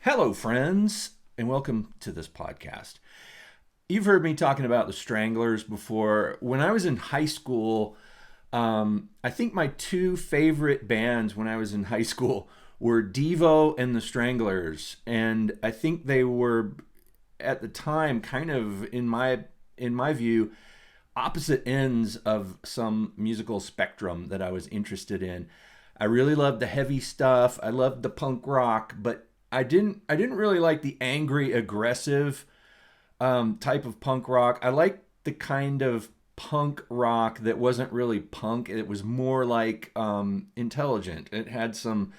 Hello, friends, and welcome to this podcast. You've heard me talking about the Stranglers before. When I was in high school, I think my two favorite bands when I was in high school were Devo and the Stranglers, and I think they were at the time kind of in my view opposite ends of some musical spectrum that I was interested in. I really loved the heavy stuff. I loved the punk rock, but I didn't really like the angry, aggressive type of punk rock. I liked the kind of punk rock that wasn't really punk. It was more like intelligent. It had some,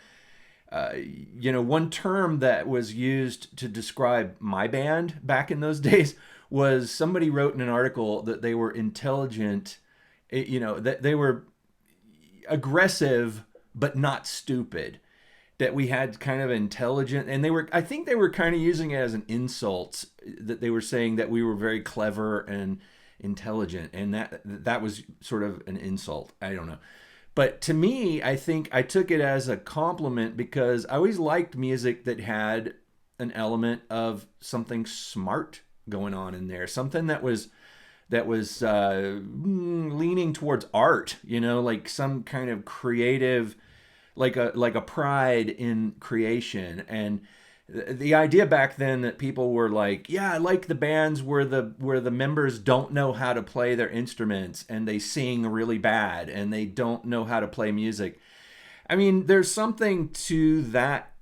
one term that was used to describe my band back in those days was somebody wrote in an article that they were intelligent, that they were aggressive but not stupid, that we had kind of intelligent, and I think they were kind of using it as an insult, that they were saying that we were very clever and intelligent, and that was sort of an insult. I don't know. But to me, I think I took it as a compliment because I always liked music that had an element of something smart going on in there, something that was leaning towards art, like some kind of creative, like a pride in creation. And the idea back then that people were like, yeah, I like the bands where the members don't know how to play their instruments and they sing really bad and they don't know how to play music. I mean, there's something to that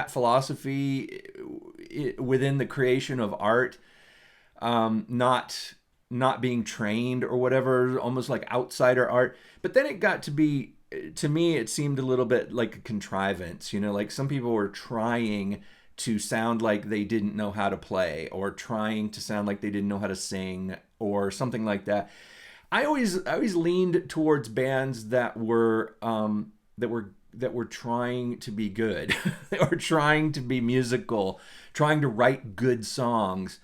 philosophy within the creation of art, not being trained or whatever, almost like outsider art. But then it got to be, to me, it seemed a little bit like a contrivance. Like some people were trying to sound like they didn't know how to play, or trying to sound like they didn't know how to sing, or something like that. I always leaned towards bands that were trying to be good or trying to be musical, trying to write good songs.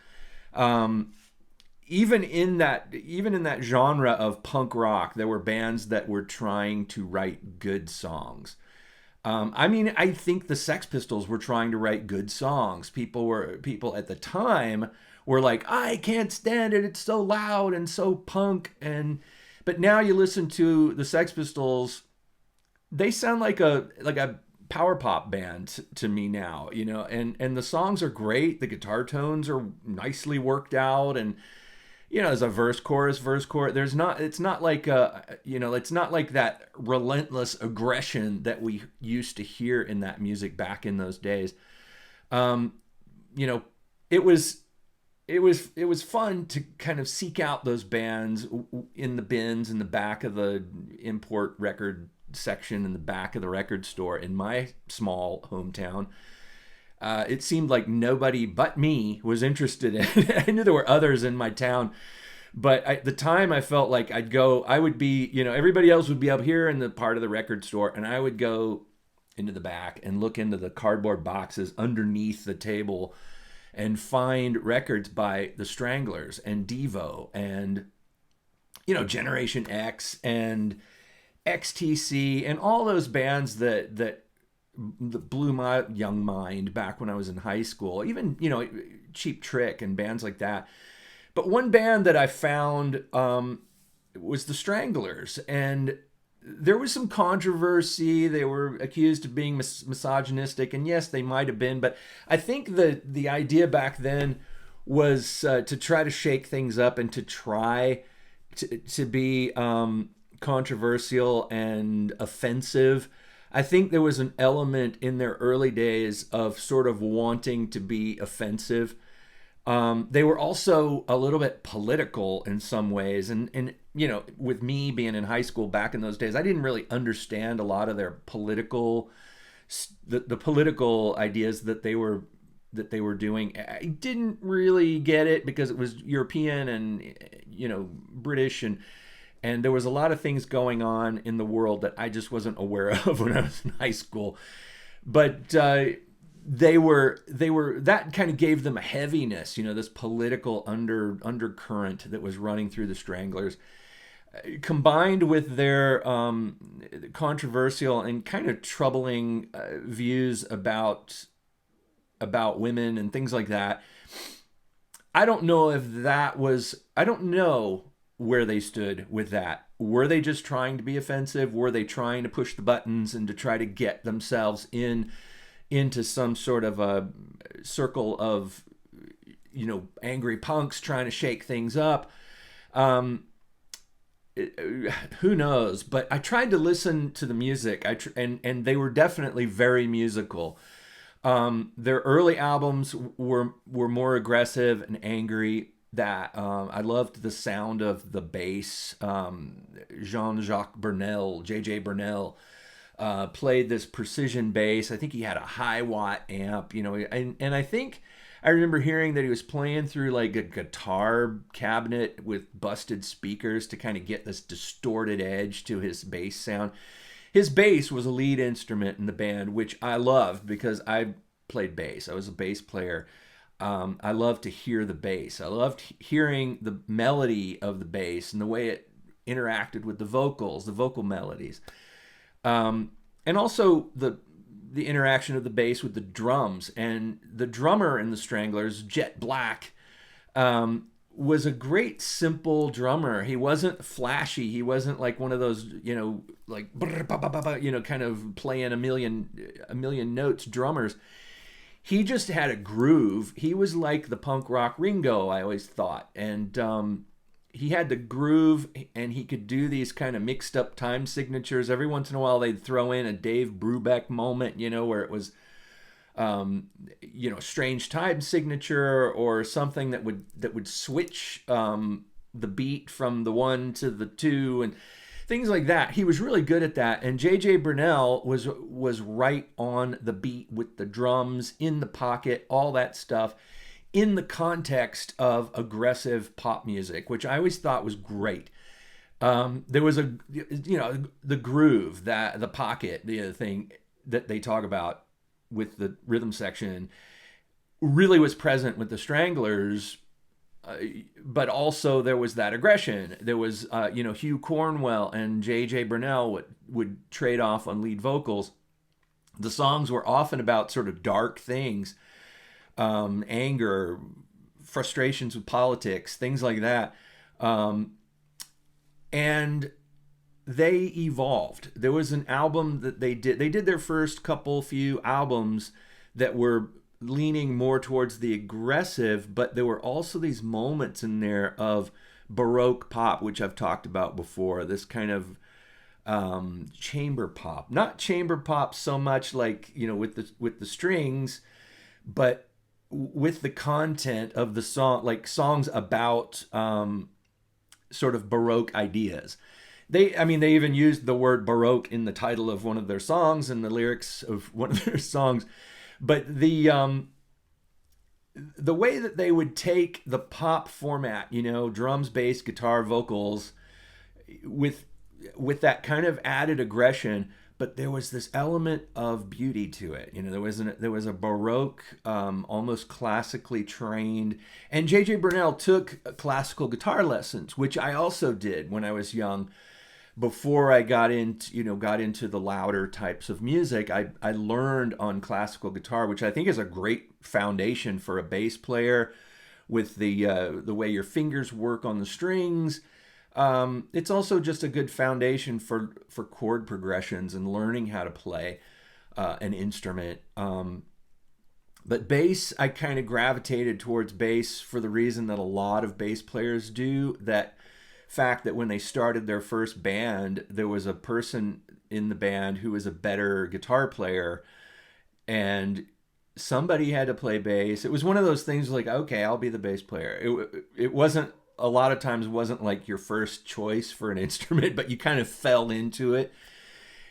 Even in that genre of punk rock, there were bands that were trying to write good songs. I mean, I think the Sex Pistols were trying to write good songs. People at the time were like, I can't stand it. It's so loud and so punk. But now you listen to the Sex Pistols, they sound like a power pop band to me now, and the songs are great. The guitar tones are nicely worked out, and there's a verse, chorus, verse, chorus. It's not like that relentless aggression that we used to hear in that music back in those days. Um, you know, it was it was fun to kind of seek out those bands in the bins in the back of the import record section in the back of the record store in my small hometown. It seemed like nobody but me was interested in it. I knew there were others in my town, but at the time I felt like I would be, everybody else would be up here in the part of the record store, and I would go into the back and look into the cardboard boxes underneath the table and find records by the Stranglers and Devo and, Generation X and XTC and all those bands that blew my young mind back when I was in high school. Even, Cheap Trick and bands like that. But one band that I found was the Stranglers, and there was some controversy. They were accused of being misogynistic, and yes, they might have been. But I think the idea back then was to try to shake things up and to try to be controversial and offensive. I think there was an element in their early days of sort of wanting to be offensive. They were also a little bit political in some ways, and with me being in high school back in those days, I didn't really understand a lot of their the political ideas that they were doing. I didn't really get it because it was European and British, and there was a lot of things going on in the world that I just wasn't aware of when I was in high school. But they were that kind of gave them a heaviness, this political undercurrent that was running through the Stranglers. combined with their controversial and kind of troubling views about women and things like that. I don't know if that was, I don't know where they stood with that. Were they just trying to be offensive? Were they trying to push the buttons and to try to get themselves into some sort of a circle of, angry punks trying to shake things up? Um, who knows? But I tried to listen to the music. And they were definitely very musical. Their early albums were more aggressive and angry. That I loved the sound of the bass. Jean-Jacques Burnel, J.J. Burnel, played this precision bass. I think he had a high watt amp, and I think I remember hearing that he was playing through like a guitar cabinet with busted speakers to kind of get this distorted edge to his bass sound. His bass was a lead instrument in the band, which I loved because I played bass. I was a bass player. I loved to hear the bass. I loved hearing the melody of the bass and the way it interacted with the vocals, the vocal melodies, and also the interaction of the bass with the drums. And the drummer in the Stranglers, Jet Black, was a great simple drummer. He wasn't flashy. He wasn't like one of those, like kind of playing a million notes drummers. He just had a groove. He was like the punk rock Ringo, I always thought. And he had the groove, and he could do these kind of mixed up time signatures. Every once in a while, they'd throw in a Dave Brubeck moment, where it was, strange time signature or something that would switch the beat from the one to the two and things like that. He was really good at that. And J.J. Burnel was right on the beat with the drums, in the pocket, all that stuff, in the context of aggressive pop music, which I always thought was great. There was the groove, that the pocket, the thing that they talk about with the rhythm section really was present with the Stranglers. But also there was that aggression. There was, Hugh Cornwell and J.J. Burnel would trade off on lead vocals. The songs were often about sort of dark things, anger, frustrations with politics, things like that. And they evolved. There was an album that they did. They did their first few albums that were leaning more towards the aggressive, but there were also these moments in there of Baroque pop, which I've talked about before. This kind of chamber pop, not chamber pop so much like with the strings, but with the content of the song, like songs about sort of Baroque ideas. They even used the word Baroque in the title of one of their songs and the lyrics of one of their songs. But the way that they would take the pop format, drums, bass, guitar, vocals, with that kind of added aggression, but there was this element of beauty to it. There was a Baroque, almost classically trained. And J.J. Burnel took classical guitar lessons, which I also did when I was young. Before I got into the louder types of music, I learned on classical guitar, which I think is a great foundation for a bass player, with the way your fingers work on the strings. It's also just a good foundation for chord progressions and learning how to play an instrument. But bass, I kind of gravitated towards bass for the reason that a lot of bass players do. That fact that when they started their first band, there was a person in the band who was a better guitar player, and somebody had to play bass. It was one of those things like, okay, I'll be the bass player. It wasn't, a lot of times wasn't like your first choice for an instrument, but you kind of fell into it,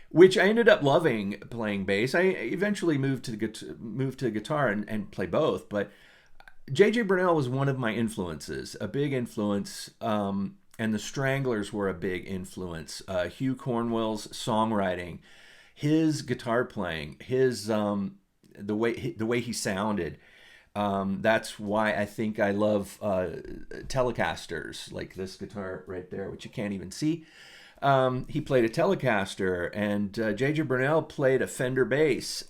which I ended up loving playing bass. I eventually moved to guitar and play both, but J.J. Burnel was one of my influences, a big influence. And the Stranglers were a big influence. Hugh Cornwell's songwriting, his guitar playing, his the way he sounded. That's why I think I love Telecasters, like this guitar right there, which you can't even see. He played a Telecaster, and J.J. Burnel played a Fender bass.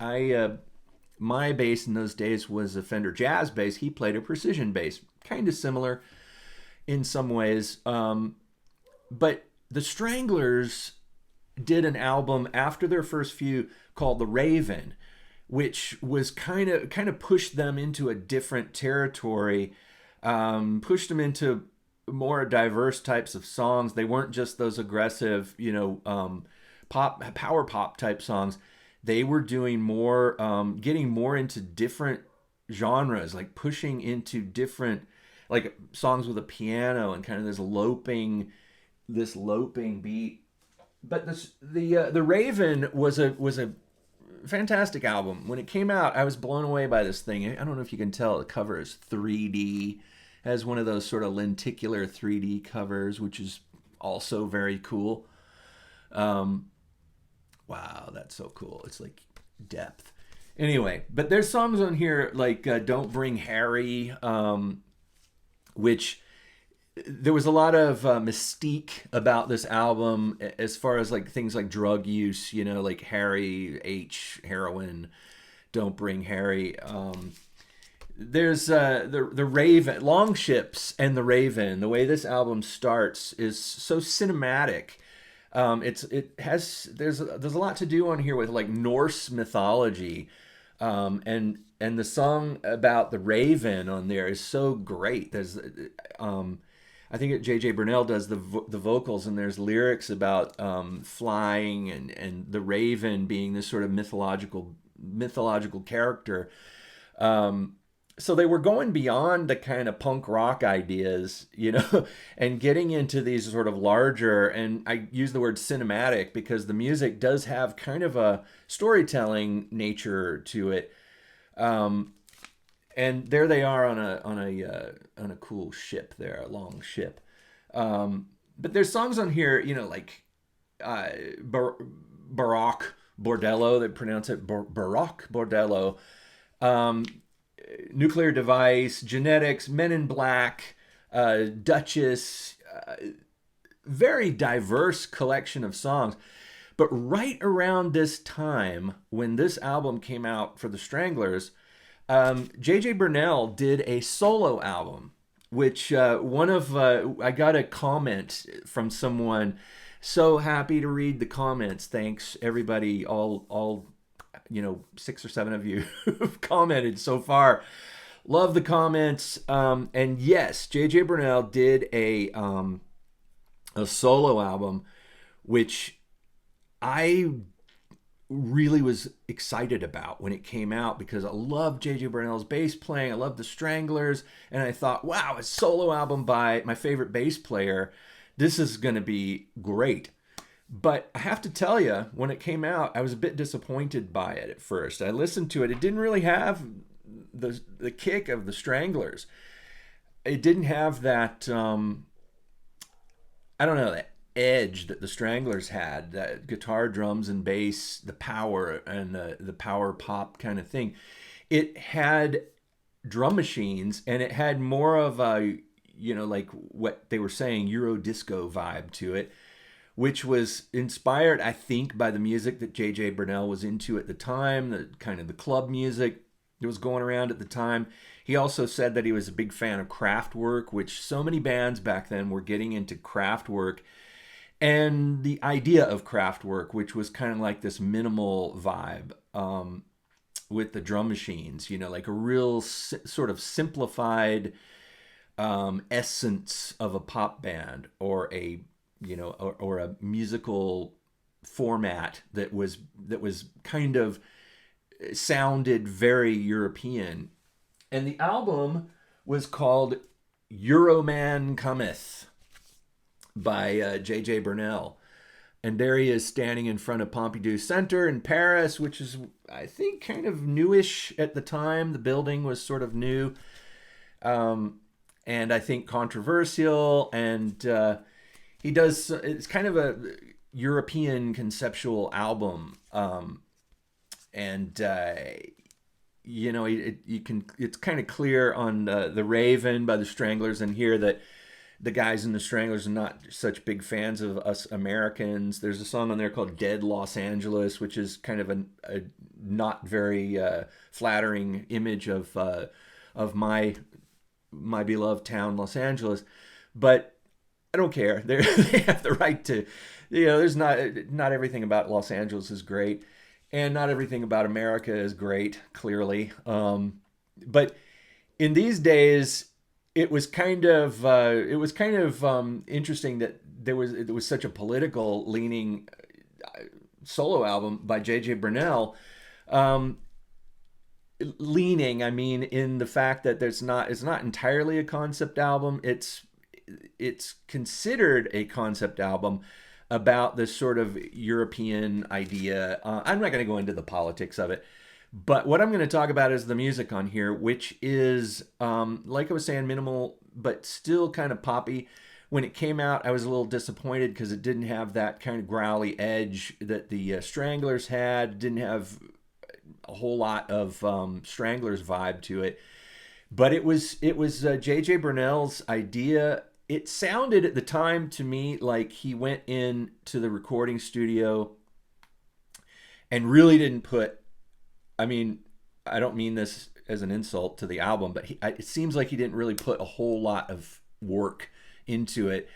My bass in those days was a Fender Jazz bass. He played a precision bass, kind of similar in some ways. But the Stranglers did an album after their first few called The Raven, which was kind of pushed them into a different territory, pushed them into more diverse types of songs. They weren't just those aggressive, power pop type songs. They were doing more, getting more into different genres, like pushing into different, like songs with a piano and kind of this loping beat. But the Raven was a fantastic album. When it came out, I was blown away by this thing. I don't know if you can tell, the cover is 3D. It has one of those sort of lenticular 3D covers, which is also very cool. Wow, that's so cool. It's like depth. Anyway, but there's songs on here like Don't Bring Harry, which there was a lot of mystique about this album as far as like things like drug use, like Harry H, heroin, Don't Bring Harry. There's the Raven, Longships, and the Raven. The way this album starts is so cinematic. There's a lot to do on here with like Norse mythology, and the song about the Raven on there is so great. There's I think J.J. Burnel does the vocals, and there's lyrics about flying and the raven being this sort of mythological character. So they were going beyond the kind of punk rock ideas, and getting into these sort of larger, and I use the word cinematic because the music does have kind of a storytelling nature to it. And there they are on a cool ship there, a long ship. But there's songs on here, like Baroque Bordello. They pronounce it Baroque Bordello. Nuclear Device, Genetics, Men in Black, Duchess. Very diverse collection of songs. But right around this time, when this album came out for the Stranglers, J.J. Burnel did a solo album, which I got a comment from someone. So happy to read the comments. Thanks everybody, all 6 or 7 of you who've commented so far. Love the comments. And yes, J.J. Burnel did a solo album, which I really was excited about when it came out because I love J.J. Burnel's bass playing. I love the Stranglers. And I thought, wow, a solo album by my favorite bass player. This is going to be great. But I have to tell you, when it came out, I was a bit disappointed by it at first. I listened to it. It didn't really have the kick of the Stranglers. It didn't have that, that edge that the Stranglers had, that guitar, drums, and bass, the power and the power pop kind of thing. It had drum machines, and it had more of a, like what they were saying, Euro disco vibe to it, which was inspired, I think, by the music that J.J. Burnel was into at the time, the kind of the club music that was going around at the time. He also said that he was a big fan of Kraftwerk, which so many bands back then were getting into Kraftwerk. And the idea of Kraftwerk, which was kind of like this minimal vibe with the drum machines, like a real sort of simplified essence of a pop band or a or a musical format that was kind of sounded very European. And the album was called Euroman Cometh by J.J. Burnel. And there he is standing in front of Pompidou Center in Paris, which is, I think, kind of newish at the time. The building was sort of new. And I think controversial. And he does, it's kind of a European conceptual album. And you can, it's kind of clear on the Raven by the Stranglers, and here that the guys in the Stranglers are not such big fans of us Americans. There's a song on there called Dead Los Angeles, which is kind of a not very flattering image of my beloved town, Los Angeles. But I don't care. They have the right to, there's not everything about Los Angeles is great, and not everything about America is great, clearly. But in these days, it was kind of interesting that there was such a political leaning solo album by J.J. Burnel. Leaning, I mean, in the fact that it's not entirely a concept album. It's considered a concept album about this sort of European idea. I'm not going to go into the politics of it, but what I'm going to talk about is the music on here, which is, like I was saying, minimal, but still kind of poppy. When it came out, I was a little disappointed because it didn't have that kind of growly edge that the Stranglers had. It didn't have a whole lot of Stranglers vibe to it. But it was J.J. Burnel's idea. It sounded at the time to me like he went into the recording studio and really didn't put, I mean, I don't mean this as an insult to the album, but it seems like he didn't really put a whole lot of work into it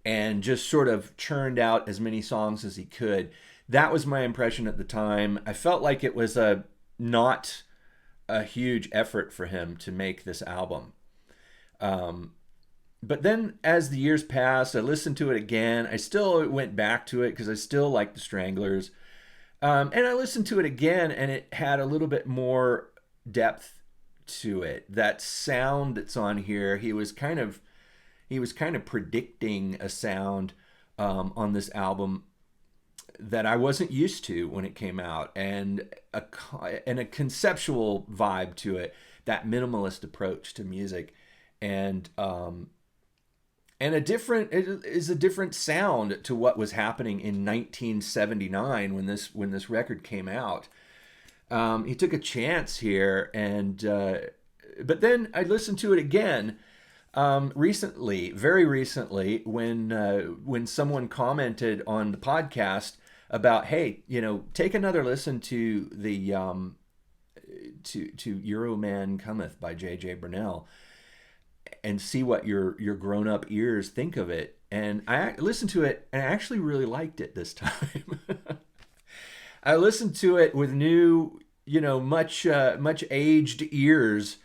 and just sort of churned out as many songs as he could. That was my impression at the time. I felt like it was not a huge effort for him to make this album. But then as the years passed, I listened to it again. I still went back to it because I still like the Stranglers. And I listened to it again, and it had a little bit more depth to it. That sound that's on here, he was kind of predicting a sound on this album that I wasn't used to when it came out, and a conceptual vibe to it, that minimalist approach to music, and a different sound to what was happening in 1979 when this record came out. He took a chance here, and but then I listened to it again recently, very recently, when someone commented on the podcast about, hey, take another listen to the to Euroman Cometh by J.J. Burnel and see what your grown-up ears think of it. And I listened to it, and I actually really liked it this time. I listened to it with new, much aged ears,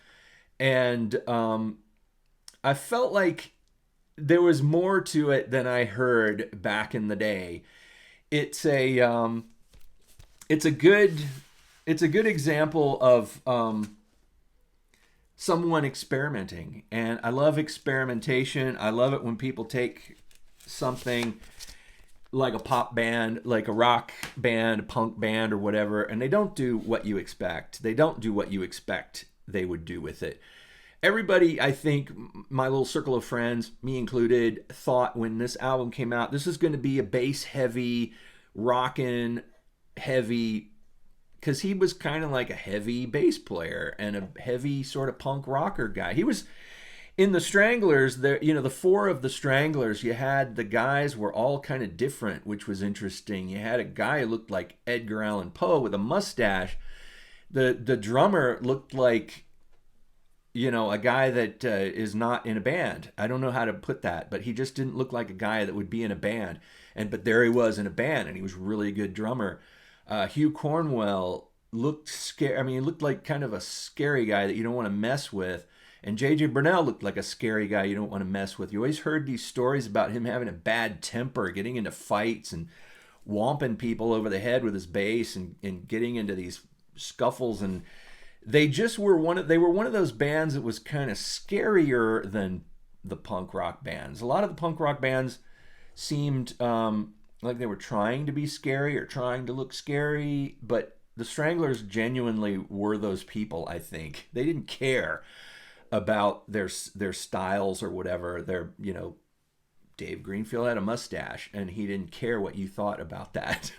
and I felt like there was more to it than I heard back in the day. It's a good example of someone experimenting, and I love experimentation. I love it when people take something like a pop band, like a rock band, a punk band, or whatever, and they don't do what you expect. They don't do what you expect they would do with it. Everybody, I think, my little circle of friends, me included, thought when this album came out, this is going to be a bass-heavy, rockin' heavy, because he was kind of like a heavy bass player and a heavy sort of punk rocker guy. He was in the Stranglers, the four of the Stranglers, you had the guys were all kind of different, which was interesting. You had a guy who looked like Edgar Allan Poe with a mustache. The drummer looked like, a guy that is not in a band. I don't know how to put that, but he just didn't look like a guy that would be in a band. But there he was in a band, and he was really a good drummer. Hugh Cornwell looked scary. I mean, he looked like kind of a scary guy that you don't want to mess with. And J.J. Burnel looked like a scary guy you don't want to mess with. You always heard these stories about him having a bad temper, getting into fights and whomping people over the head with his bass and getting into these scuffles. And they just were one of those bands that was kind of scarier than the punk rock bands. A lot of the punk rock bands seemed like they were trying to be scary or trying to look scary, but the Stranglers genuinely were those people, I think. They didn't care about their styles or whatever. Dave Greenfield had a mustache, and he didn't care what you thought about that.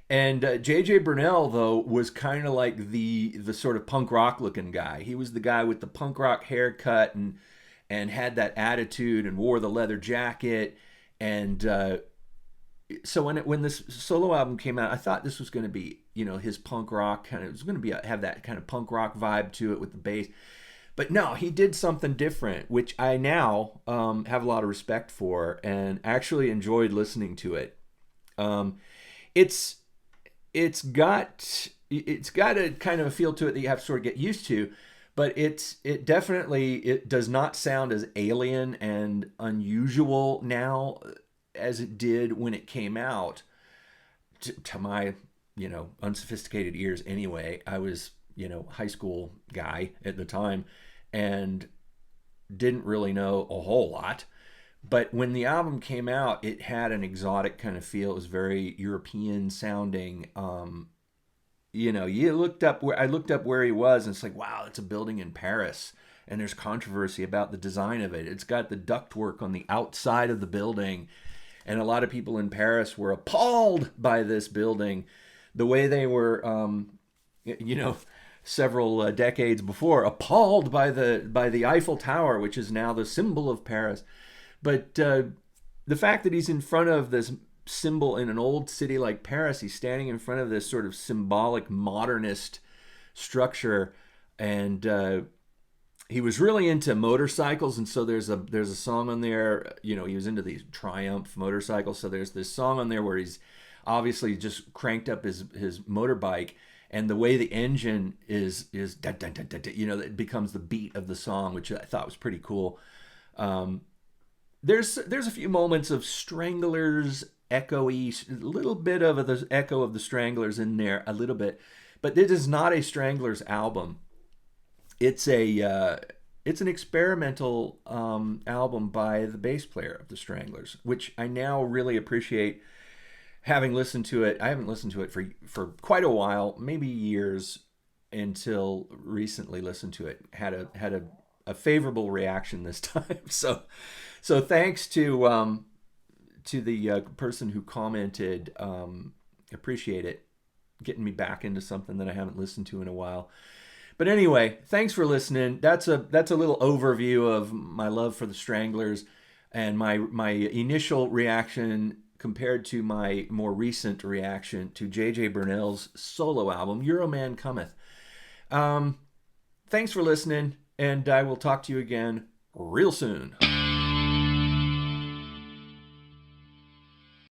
And JJ Burnel, though, was kind of like the sort of punk rock looking guy. He was the guy with the punk rock haircut and had that attitude and wore the leather jacket. And so when this solo album came out, I thought this was going to be, his punk rock kind of, it was going to be have that kind of punk rock vibe to it with the bass. But no, he did something different, which I now have a lot of respect for and actually enjoyed listening to it. It's it's got a kind of a feel to it that you have to sort of get used to, but it definitely it does not sound as alien and unusual now as it did when it came out. To my unsophisticated ears anyway. I was high school guy at the time and didn't really know a whole lot. But when the album came out, it had an exotic kind of feel. It was very European sounding. You looked up where I looked up where he was, and it's like, wow, it's a building in Paris, and there's controversy about the design of it. It's got the ductwork on the outside of the building, and a lot of people in Paris were appalled by this building, the way they were, several decades before, appalled by the Eiffel Tower, which is now the symbol of Paris. But the fact that he's in front of this symbol in an old city like Paris, he's standing in front of this sort of symbolic modernist structure, and he was really into motorcycles, and so there's a song on there. He was into these Triumph motorcycles, so there's this song on there where he's obviously just cranked up his motorbike, and the way the engine is da, da, da, da, da, it becomes the beat of the song, which I thought was pretty cool. There's a few moments of Stranglers echoey, a little bit of the echo of the Stranglers in there, a little bit, but this is not a Stranglers album. It's an experimental album by the bass player of the Stranglers, which I now really appreciate. Having listened to it, I haven't listened to it for quite a while, maybe years, until recently listened to it. Had a favorable reaction this time. So thanks to the person who commented. Appreciate it, getting me back into something that I haven't listened to in a while. But anyway, thanks for listening. That's a little overview of my love for the Stranglers and my initial reaction compared to my more recent reaction to JJ Burnel's solo album, Euroman Cometh. Thanks for listening, and I will talk to you again real soon.